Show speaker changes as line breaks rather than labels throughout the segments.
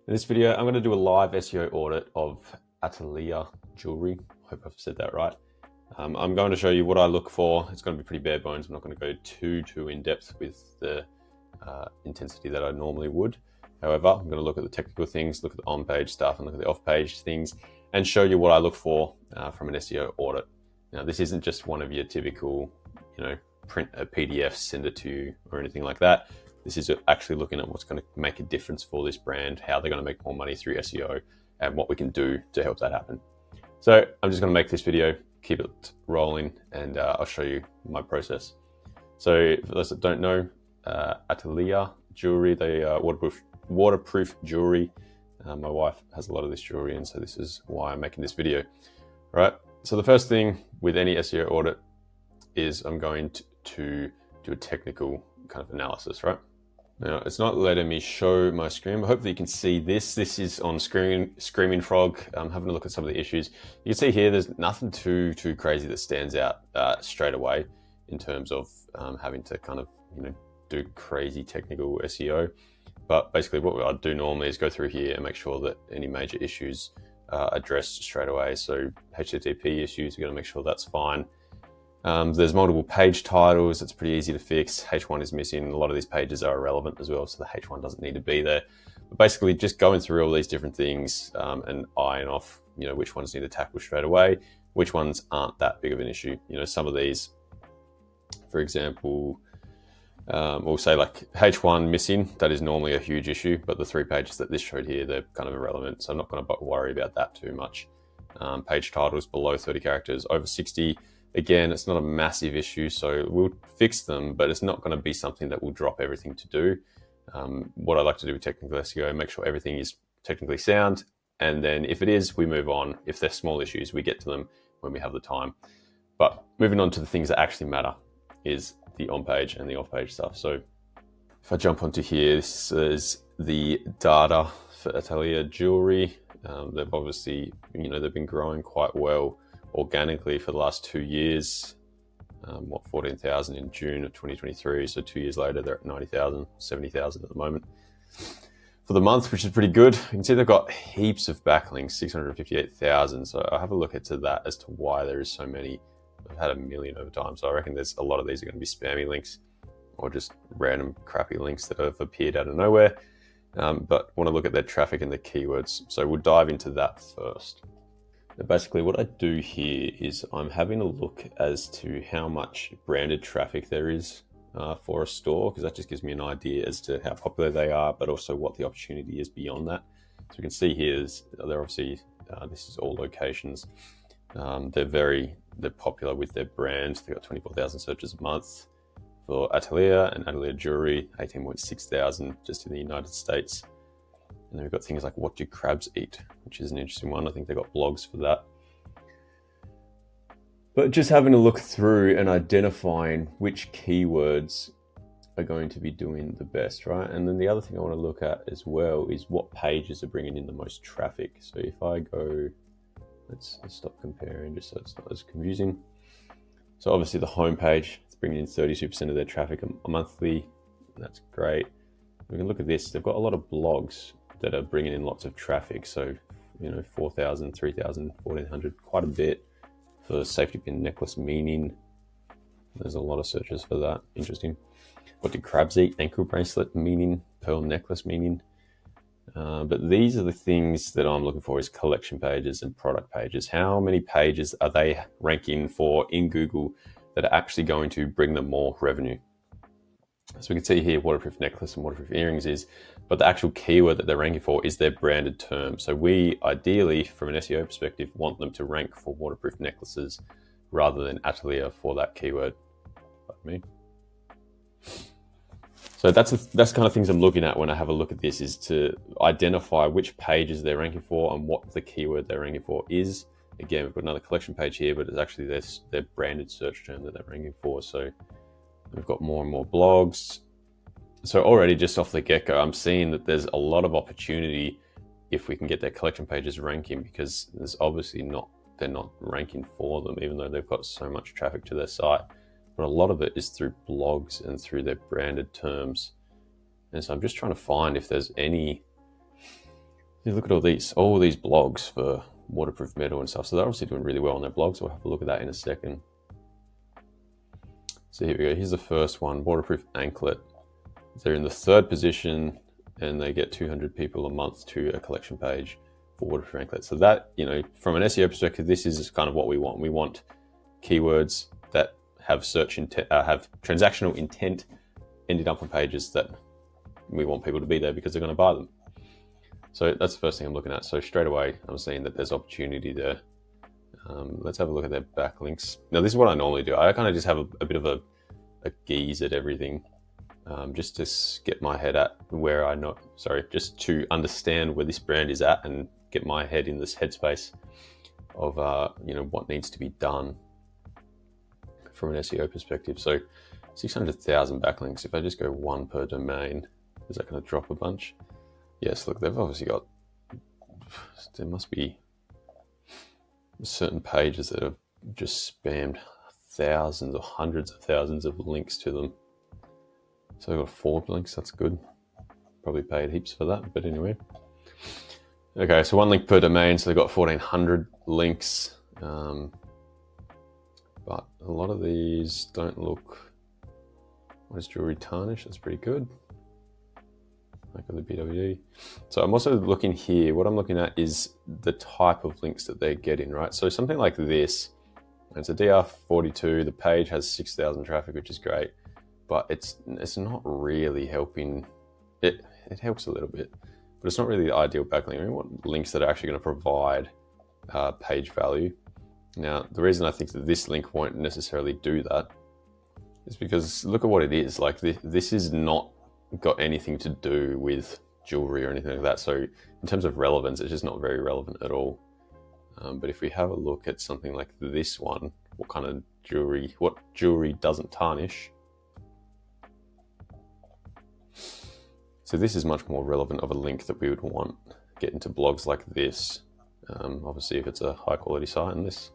In this video, I'm going to do a live SEO audit of Atelier Jewellery. I hope I've said that right. I'm going to show you what I look for. It's going to be pretty bare bones. I'm not going to go too in depth with the intensity that I normally would. However, I'm going to look at the technical things, look at the on-page stuff, and look at the off-page things, and show you what I look for from an SEO audit. Now, this isn't just one of your typical, print a PDF, send it to you, or anything like that. This is actually looking at what's going to make a difference for this brand, how they're going to make more money through SEO, and what we can do to help that happen. So I'm just going to make this video, keep it rolling, and I'll show you my process. So for those that don't know, Atelier Jewellery, they are waterproof jewelry. My wife has a lot of this jewelry, and so this is why I'm making this video. All right. So the first thing with any SEO audit is I'm going to do a technical kind of analysis, right? Now, it's not letting me show my screen, but hopefully you can see this. This is on Screaming Frog. I'm having a look at some of the issues. You can see here, there's nothing too crazy that stands out straight away in terms of having to kind of, do crazy technical SEO. But basically what I do normally is go through here and make sure that any major issues are addressed straight away. So HTTP issues, we're gonna make sure that's fine. There's multiple page titles. It's pretty easy to fix. H1 is missing. A lot of these pages are irrelevant as well, so the H1 doesn't need to be there. But basically, just going through all these different things and eyeing off, which ones need to tackle straight away, which ones aren't that big of an issue. Some of these, for example, we'll say like H1 missing. That is normally a huge issue, but the 3 pages that this showed here, they're kind of irrelevant. So I'm not going to worry about that too much. Page titles below 30 characters, over 60. Again, it's not a massive issue, so we'll fix them, but it's not going to be something that will drop everything to do. What I like to do with technical SEO, make sure everything is technically sound, and then if it is, we move on. If they're small issues, we get to them when we have the time. But moving on to the things that actually matter is the on-page and the off-page stuff. So if I jump onto here, this is the data for Atelier Jewellery. They've obviously, they've been growing quite well organically for the last 2 years. 14,000 in June of 2023. So 2 years later, they're at 90,000, 70,000 at the moment. For the month, which is pretty good. You can see they've got heaps of backlinks, 658,000. So I'll have a look into that as to why there is so many. I've had 1 million over time. So I reckon there's a lot of these are going to be spammy links or just random crappy links that have appeared out of nowhere. But want to look at their traffic and the keywords. So we'll dive into that first. Now basically what I do here is I'm having a look as to how much branded traffic there is for a store, because that just gives me an idea as to how popular they are, but also what the opportunity is beyond that. So you can see here, they're obviously, this is all locations. They're popular with their brand. They've got 24,000 searches a month for Atelier and Atelier Jewellery, 18.6 thousand just in the United States. And then we've got things like what do crabs eat, which is an interesting one. I think they've got blogs for that. But just having a look through and identifying which keywords are going to be doing the best, right? And then the other thing I want to look at as well is what pages are bringing in the most traffic. So if I go, let's stop comparing just so it's not as confusing. So obviously the homepage, it's bringing in 32% of their traffic a monthly. That's great. We can look at this. They've got a lot of blogs that are bringing in lots of traffic. So, 4,000, 3,000, 1,400, quite a bit for safety pin necklace meaning. There's a lot of searches for that. Interesting. What do crabs eat? Ankle bracelet meaning, pearl necklace meaning. But these are the things that I'm looking for is collection pages and product pages. How many pages are they ranking for in Google that are actually going to bring them more revenue? So we can see here waterproof necklace and waterproof earrings is, but the actual keyword that they're ranking for is their branded term. So we ideally, from an SEO perspective, want them to rank for waterproof necklaces rather than Atelier for that keyword. So that's the kind of things I'm looking at when I have a look at this, is to identify which pages they're ranking for and what the keyword they're ranking for is. Again, we've got another collection page here, but it's actually their branded search term that they're ranking for. So we've got more and more blogs. So already just off the get-go, I'm seeing that there's a lot of opportunity if we can get their collection pages ranking, because there's obviously they're not ranking for them, even though they've got so much traffic to their site. But a lot of it is through blogs and through their branded terms. And so I'm just trying to find if there's any You look at all these blogs for waterproof metal and stuff. So they're obviously doing really well on their blogs. We'll have a look at that in a second. So here we go. Here's the first one, waterproof anklet. They're in the 3rd position and they get 200 people a month to a collection page for waterproof anklet. So that, you know, from an SEO perspective, this is kind of what we want. We want keywords that have search intent, have transactional intent ended up on pages that we want people to be there because they're going to buy them. So that's the first thing I'm looking at. So straight away, I'm seeing that there's opportunity there. Let's have a look at their backlinks. Now, this is what I normally do. I kind of just have a bit of a gaze at everything, just to get my head at where just to understand where this brand is at and get my head in this headspace of, you know, what needs to be done from an SEO perspective. So 600,000 backlinks. If I just go 1 per domain, is that going to drop a bunch? Yes, look, they've obviously got, there must be certain pages that have just spammed thousands or hundreds of thousands of links to them. So they've got 4 links, that's good. Probably paid heaps for that, but anyway. Okay, so 1 link per domain, so they've got 1,400 links. But a lot of these don't look, what is jewelry tarnish? That's pretty good. Like the BWD. So I'm also looking here, what I'm looking at is the type of links that they're getting, right? So something like this, it's a DR42, the page has 6,000 traffic, which is great, but it's not really helping. It helps a little bit, but it's not really the ideal backlink. I mean, what links that are actually going to provide page value. Now, the reason I think that this link won't necessarily do that is because look at what it is. Like this is not got anything to do with jewelry or anything like that. So in terms of relevance, it's just not very relevant at all. But if we have a look at something like this one, what jewelry doesn't tarnish. So this is much more relevant of a link that we would want get into blogs like this. Obviously if it's a high quality site, and this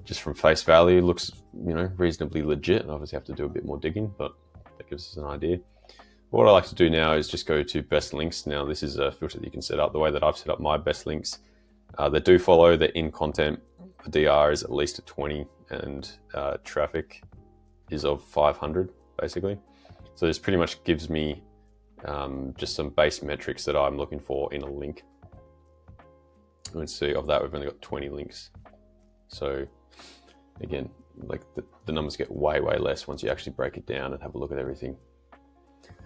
just from face value looks, you know, reasonably legit, and obviously have to do a bit more digging, but that gives us an idea. What I like to do now is just go to best links. Now this is a filter that you can set up the way that I've set up my best links. They do follow the in content. The DR is at least at 20 and traffic is of 500 basically. So this pretty much gives me just some base metrics that I'm looking for in a link. Let's see, of that we've only got 20 links. So again, like the numbers get way less once you actually break it down and have a look at everything.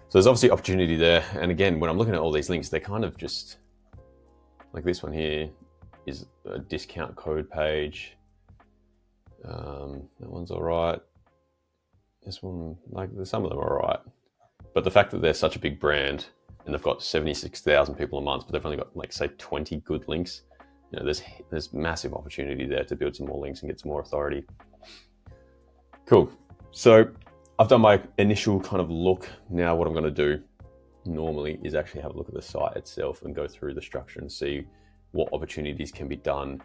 So there's obviously opportunity there. And again, when I'm looking at all these links, they're kind of just, like this one here is a discount code page. That one's all right. This one, like some of them are all right. But the fact that they're such a big brand and they've got 76,000 people a month, but they've only got like say 20 good links, you know, there's massive opportunity there to build some more links and get some more authority. Cool. So I've done my initial kind of look. Now what I'm going to do normally is actually have a look at the site itself and go through the structure and see what opportunities can be done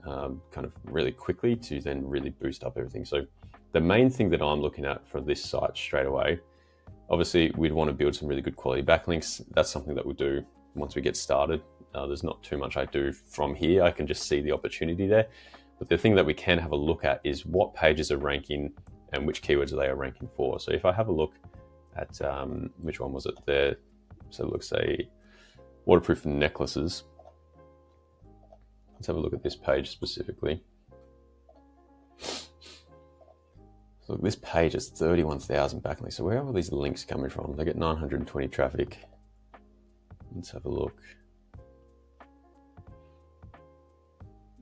kind of really quickly to then really boost up everything. So the main thing that I'm looking at for this site straight away, obviously we'd want to build some really good quality backlinks. That's something that we'll do once we get started. There's not too much I do from here. I can just see the opportunity there. But the thing that we can have a look at is what pages are ranking and which keywords they are ranking for. So if I have a look at, which one was it there? So it looks say waterproof necklaces. Let's have a look at this page specifically. So look, this page is 31,000 backlinks. So where are all these links coming from? They get 920 traffic. Let's have a look.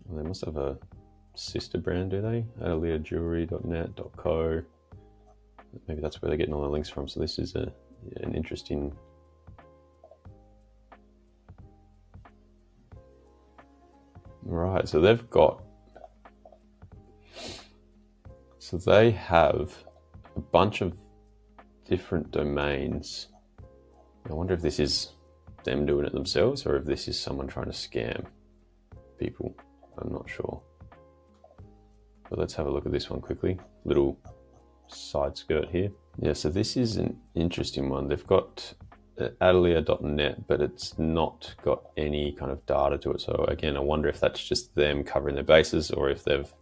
Well, they must have a sister brand, do they? AUDIT.net.co. Maybe that's where they're getting all the links from. So this is an interesting. Right, so they have a bunch of different domains. I wonder if this is them doing it themselves or if this is someone trying to scam people. I'm not sure. But let's have a look at this one quickly. Little side skirt here. Yeah, so this is an interesting one. They've got Atelier.net, but it's not got any kind of data to it. So again, I wonder if that's just them covering their bases or if they've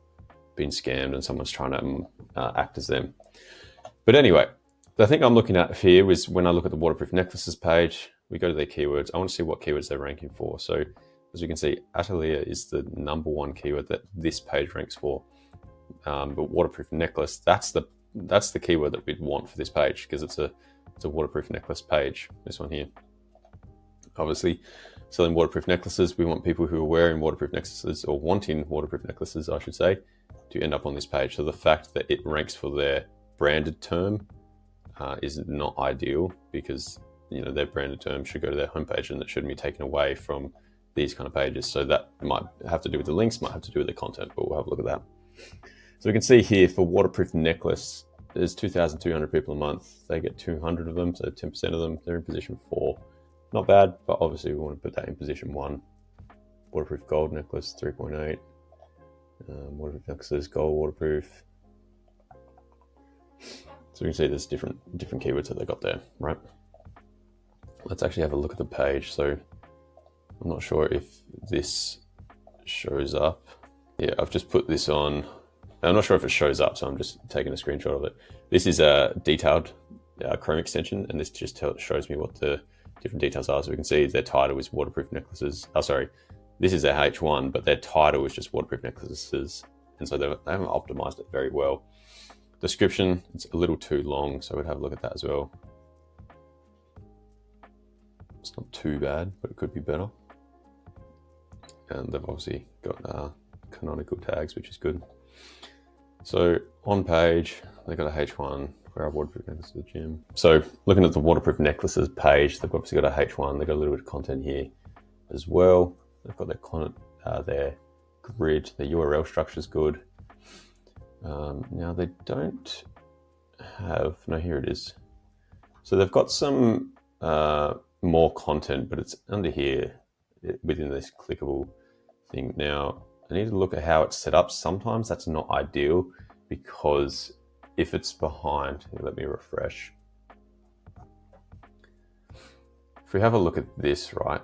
been scammed and someone's trying to act as them. But anyway, the thing I'm looking at here is when I look at the waterproof necklaces page, we go to their keywords. I want to see what keywords they're ranking for. So as you can see, Atelier is the #1 keyword that this page ranks for. But waterproof necklace, that's the keyword that we'd want for this page because it's a waterproof necklace page, this one here. Obviously, selling waterproof necklaces, we want people who are wearing waterproof necklaces or wanting waterproof necklaces, I should say, to end up on this page. So the fact that it ranks for their branded term is not ideal because their branded term should go to their homepage and it shouldn't be taken away from these kind of pages. So that might have to do with the links, might have to do with the content, but we'll have a look at that. So we can see here for waterproof necklace, there's 2,200 people a month. They get 200 of them, so 10% of them, they're in position 4. Not bad, but obviously we want to put that in position 1. Waterproof gold necklace, 3.8. Waterproof necklaces, gold waterproof. So we can see there's different keywords that they got there, right? Let's actually have a look at the page. So I'm not sure if this shows up. Yeah, I've just put this on. I'm not sure if it shows up, so I'm just taking a screenshot of it. This is a detailed Chrome extension, and this just shows me what the different details are. So we can see their title is waterproof necklaces. Oh, sorry, this is their H1, but their title is just waterproof necklaces, and so they haven't optimized it very well. Description, it's a little too long, so we'd have a look at that as well. It's not too bad, but it could be better. And they've obviously got canonical tags, which is good. So on page, they got a H1, where our waterproof necklaces to the gym. So looking at the waterproof necklaces page, they've obviously got a H1, they've got a little bit of content here as well. They've got their content, their grid, their URL structure is good. Now they don't have, no, here it is. So they've got some more content, but it's under here within this clickable thing. Now, I need to look at how it's set up. Sometimes that's not ideal because if it's behind, let me refresh. If we have a look at this, right,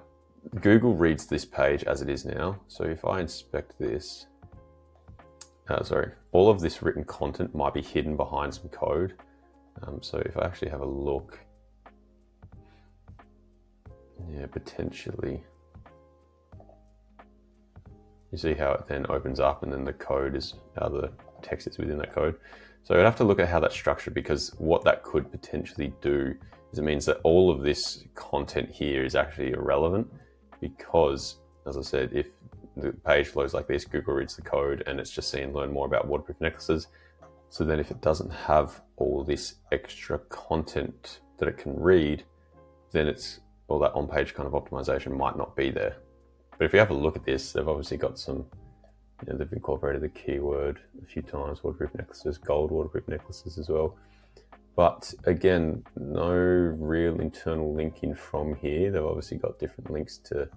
Google reads this page as it is now. So if I inspect this, all of this written content might be hidden behind some code. So if I actually have a look, yeah, potentially. You see how it then opens up and then the code is, the text is within that code. So I'd have to look at how that's structured because what that could potentially do is it means that all of this content here is actually irrelevant because, as I said, if the page flows like this, Google reads the code and it's just saying learn more about waterproof necklaces. So then if it doesn't have all this extra content that it can read, then it's all that on-page kind of optimization might not be there. But if you have a look at this, they've obviously got some, they've incorporated the keyword a few times, waterproof necklaces, gold waterproof necklaces as well. But again, no real internal linking from here. They've obviously got different links to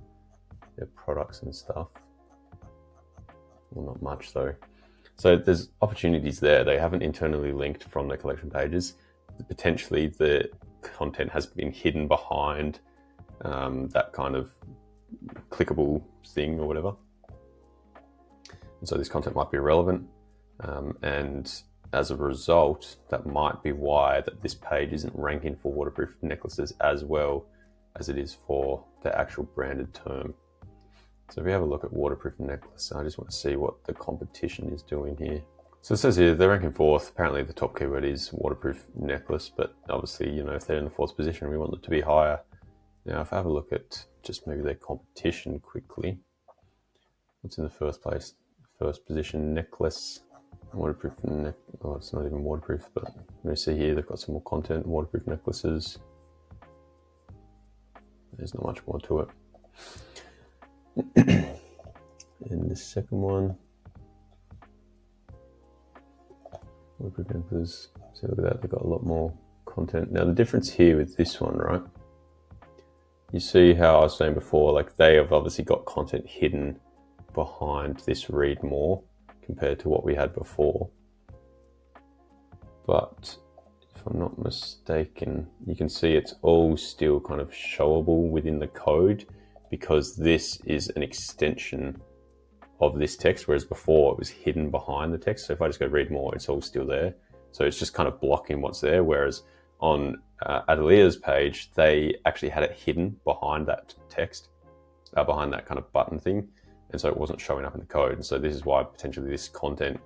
their products and stuff. Well, not much though. So there's opportunities there. They haven't internally linked from their collection pages. Potentially the content has been hidden behind that kind of clickable thing or whatever. And so this content might be irrelevant. And as a result, that might be why that this page isn't ranking for waterproof necklaces as well as it is for the actual branded term. So if we have a look at waterproof necklace, I just want to see what the competition is doing here. So it says here they're ranking 4th. Apparently the top keyword is waterproof necklace, but obviously, if they're in the 4th position, we want them to be higher. Now, if I have a look at just maybe their competition quickly, what's in the first place? First position, necklace, waterproof oh, it's not even waterproof, but you see here they've got some more content, waterproof necklaces. There's not much more to it. And the second one, waterproof necklaces. So look at that, they've got a lot more content. Now the difference here with this one, right? You see how I was saying before, like they have obviously got content hidden behind this read more compared to what we had before. But if I'm not mistaken, you can see it's all still kind of showable within the code because this is an extension of this text, whereas before it was hidden behind the text. So if I just go read more, it's all still there. So it's just kind of blocking what's there. Whereas on Adelia's page, they actually had it hidden behind that text, behind that kind of button thing. And so it wasn't showing up in the code. And so this is why potentially this content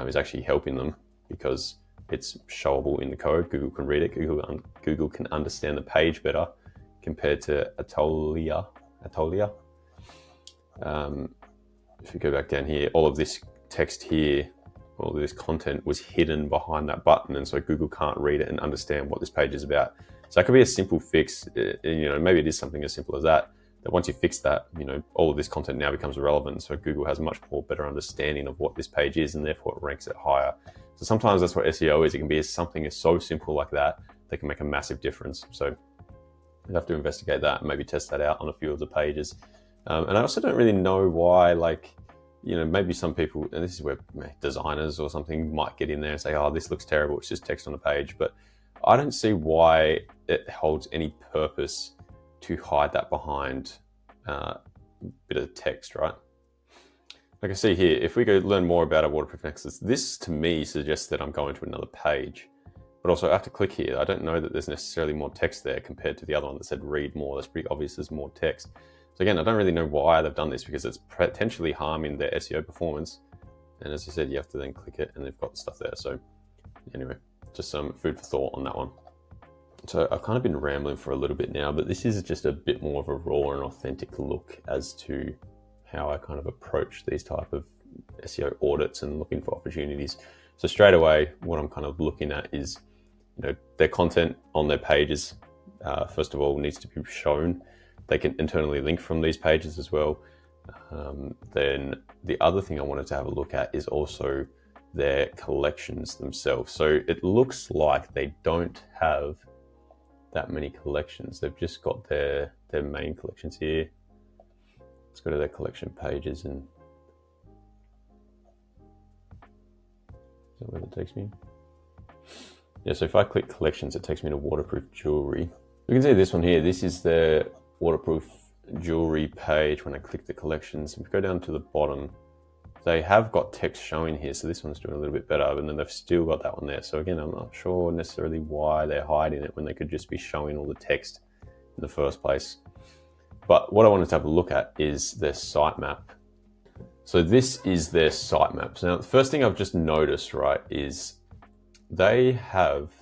is actually helping them, because it's showable in the code. Google can read it. Google can understand the page better compared to Atolia. If you go back down here, all of this text here, all of this content was hidden behind that button, and so Google can't read it and understand what this page is about. So that could be a simple fix. Maybe it is something as simple as that once you fix that, all of this content now becomes irrelevant. So Google has a much more better understanding of what this page is, and therefore it ranks it higher. So sometimes that's what SEO is. It can be something so simple like that can make a massive difference. So you have to investigate that and maybe test that out on a few of the pages. And I also don't really know why, maybe some people, and this is where designers or something might get in there and say, oh, this looks terrible, it's just text on a page. But I don't see why it holds any purpose to hide that behind a bit of text, right? Like I see here, if we go learn more about our waterproof necklaces, this to me suggests that I'm going to another page. But also I have to click here. I don't know that there's necessarily more text there compared to the other one that said read more. That's pretty obvious there's more text. So again, I don't really know why they've done this, because it's potentially harming their SEO performance. And as I said, you have to then click it and they've got the stuff there. So anyway, just some food for thought on that one. So I've kind of been rambling for a little bit now, but this is just a bit more of a raw and authentic look as to how I kind of approach these type of SEO audits and looking for opportunities. So straight away, what I'm kind of looking at is, their content on their pages, first of all, needs to be shown. They can internally link from these pages as well. Then the other thing I wanted to have a look at is also their collections themselves. So it looks like they don't have that many collections. They've just got their main collections here. Let's go to their collection pages, and is that where it takes me? Yeah, so if I click collections, it takes me to waterproof jewelry. You can see this one here. This is their waterproof jewelry page. When I click the collections, if we go down to the bottom, they have got text showing here. So this one's doing a little bit better, and then they've still got that one there. So again, I'm not sure necessarily why they're hiding it when they could just be showing all the text in the first place. But what I wanted to have a look at is their sitemap. So this is their sitemap. So now the first thing I've just noticed, right, is they have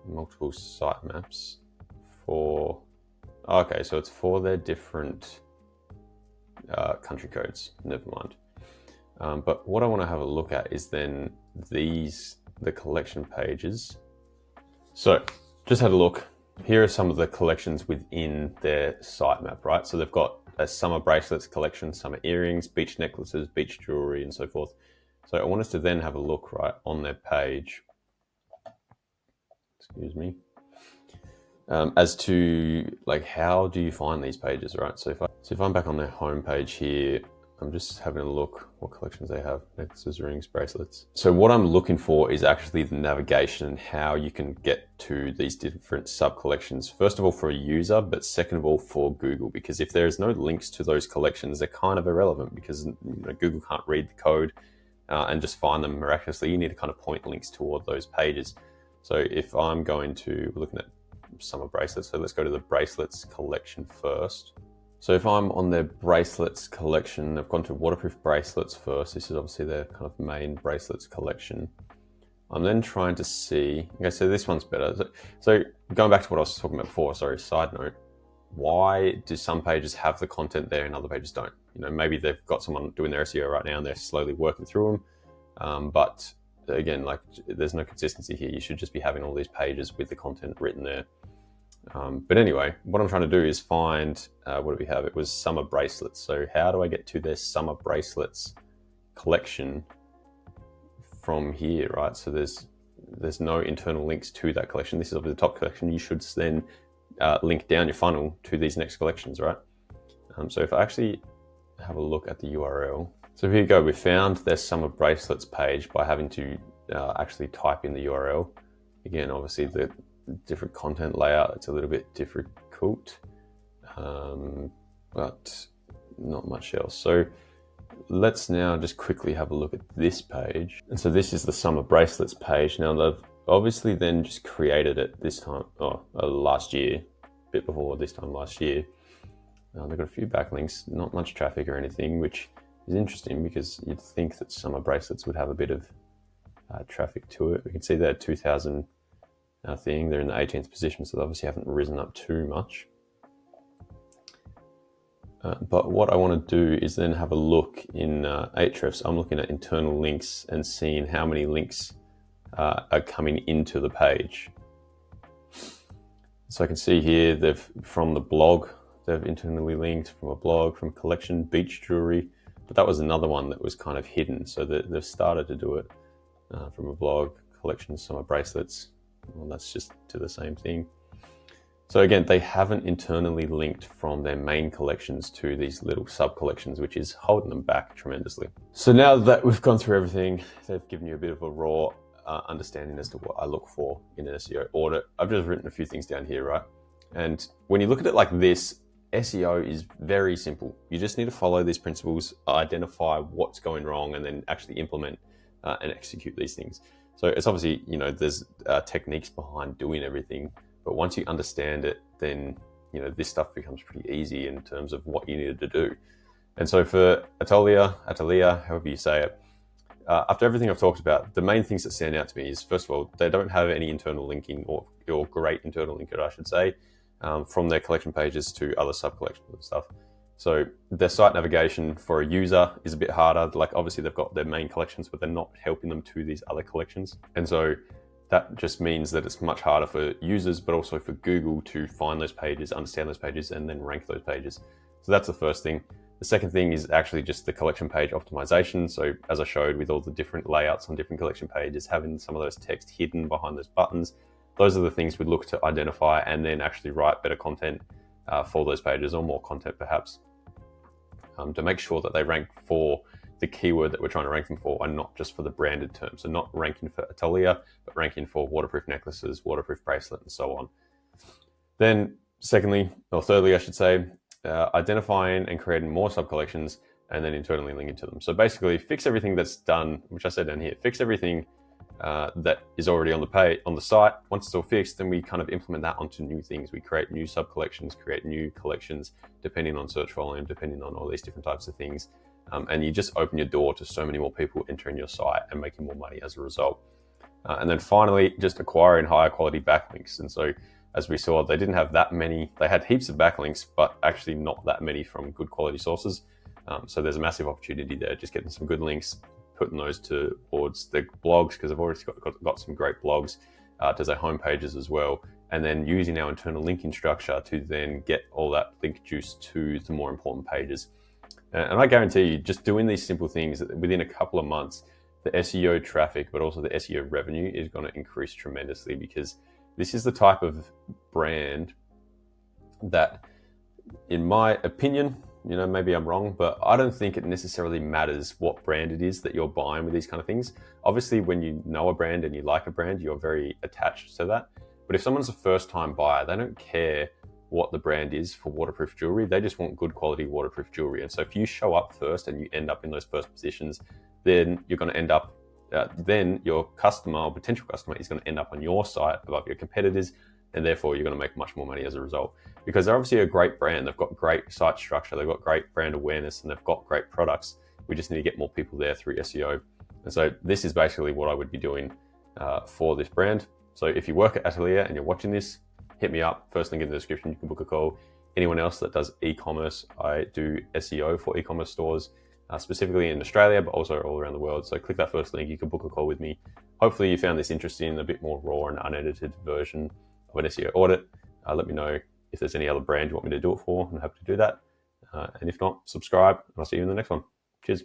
multiple sitemaps for, okay, so it's for their different country codes, never mind. But what I want to have a look at is then the collection pages. So just had a look. Here are some of the collections within their sitemap, right? So they've got a summer bracelets collection, summer earrings, beach necklaces, beach jewelry, and so forth. So I want us to then have a look, right, on their page, excuse me, as to how do you find these pages, right? So if I'm back on their home page here, I'm just having a look what collections they have: necklaces, rings, bracelets. So what I'm looking for is actually the navigation and how you can get to these different sub collections. First of all, for a user, but second of all for Google, because if there's no links to those collections, they're kind of irrelevant, because Google can't read the code and just find them miraculously. You need to kind of point links toward those pages. So if I'm going to, we're looking at summer bracelets, so let's go to the bracelets collection first. So if I'm on their bracelets collection, I've gone to waterproof bracelets first. This is obviously their kind of main bracelets collection. I'm then trying to see, okay, so this one's better. So going back to what I was talking about before, sorry, side note, why do some pages have the content there and other pages don't? Maybe they've got someone doing their SEO right now and they're slowly working through them. But again, there's no consistency here. You should just be having all these pages with the content written there. But anyway, what I'm trying to do is find, what do we have? It was summer bracelets. So how do I get to their summer bracelets collection from here, right? So there's no internal links to that collection. This is obviously the top collection. You should then link down your funnel to these next collections, right? So if I actually have a look at the URL. So here you go. We found their summer bracelets page by having to actually type in the URL. Again, obviously the different content layout, it's a little bit difficult, but not much else. So let's now just quickly have a look at this page. And so this is the summer bracelets page. Now they've obviously then just created it this time, last year, a bit before this time last year. They've got a few backlinks, not much traffic or anything, which is interesting because you'd think that summer bracelets would have a bit of traffic to it. We can see they're 2,000 thing. They're in the 18th position, so they obviously haven't risen up too much. But what I want to do is then have a look in Ahrefs. I'm looking at internal links and seeing how many links are coming into the page. So I can see here from the blog, they've internally linked from a blog, from collection, beach jewelry, but that was another one that was kind of hidden. So they've started to do it from a blog, collection, summer bracelets. Well, that's just to the same thing. So again, they haven't internally linked from their main collections to these little sub collections, which is holding them back tremendously. So now that we've gone through everything, they've given you a bit of a raw understanding as to what I look for in an SEO audit. I've just written a few things down here, right? And when you look at it like this, SEO is very simple. You just need to follow these principles, identify what's going wrong, and then actually implement and execute these things. So it's obviously, there's techniques behind doing everything, but once you understand it, then, this stuff becomes pretty easy in terms of what you needed to do. And so for Atelier, however you say it, after everything I've talked about, the main things that stand out to me is, first of all, they don't have any internal linking or great internal linkage, I should say, from their collection pages to other sub-collections and stuff. So their site navigation for a user is a bit harder. Like obviously they've got their main collections, but they're not helping them to these other collections. And so that just means that it's much harder for users, but also for Google to find those pages, understand those pages, and then rank those pages. So that's the first thing. The second thing is actually just the collection page optimization. So as I showed with all the different layouts on different collection pages, having some of those text hidden behind those buttons, those are the things we'd look to identify and then actually write better content for those pages, or more content perhaps, to make sure that they rank for the keyword that we're trying to rank them for, and not just for the branded term. So not ranking for Atelier, but ranking for waterproof necklaces, waterproof bracelet, and so on. Then thirdly, I should say, identifying and creating more sub-collections and then internally linking to them. So basically fix everything that's done, which I said down here, fix everything that is already on the page, on the site. Once it's all fixed, then we kind of implement that onto new things. We create new sub-collections, create new collections, depending on search volume, depending on all these different types of things. And you just open your door to so many more people entering your site and making more money as a result. And then finally, just acquiring higher quality backlinks. And so as we saw, they didn't have that many. They had heaps of backlinks, but actually not that many from good quality sources. So there's a massive opportunity there, just getting some good links, putting those towards the blogs, because I've already got some great blogs, to their home pages as well, and then using our internal linking structure to then get all that link juice to the more important pages. And I guarantee you, just doing these simple things, within a couple of months, the SEO traffic, but also the SEO revenue is going to increase tremendously, because this is the type of brand that, in my opinion, maybe I'm wrong, but I don't think it necessarily matters what brand it is that you're buying with these kind of things. Obviously, when you know a brand and you like a brand, you're very attached to that. But if someone's a first-time buyer, they don't care what the brand is for waterproof jewelry. They just want good quality waterproof jewelry. And so if you show up first and you end up in those first positions, then you're going to end up, then your customer or potential customer is going to end up on your site above your competitors, and therefore you're going to make much more money as a result. Because they're obviously a great brand. They've got great site structure, they've got great brand awareness, and they've got great products. We just need to get more people there through SEO. And so this is basically what I would be doing for this brand. So if you work at Atelier and you're watching this, hit me up. First link in the description, you can book a call. Anyone else that does e-commerce, I do SEO for e-commerce stores, specifically in Australia, but also all around the world. So click that first link, you can book a call with me. Hopefully you found this interesting, a bit more raw and unedited version of an SEO audit. Let me know if there's any other brand you want me to do it for. I'm happy to do that. And if not, subscribe, and I'll see you in the next one. Cheers.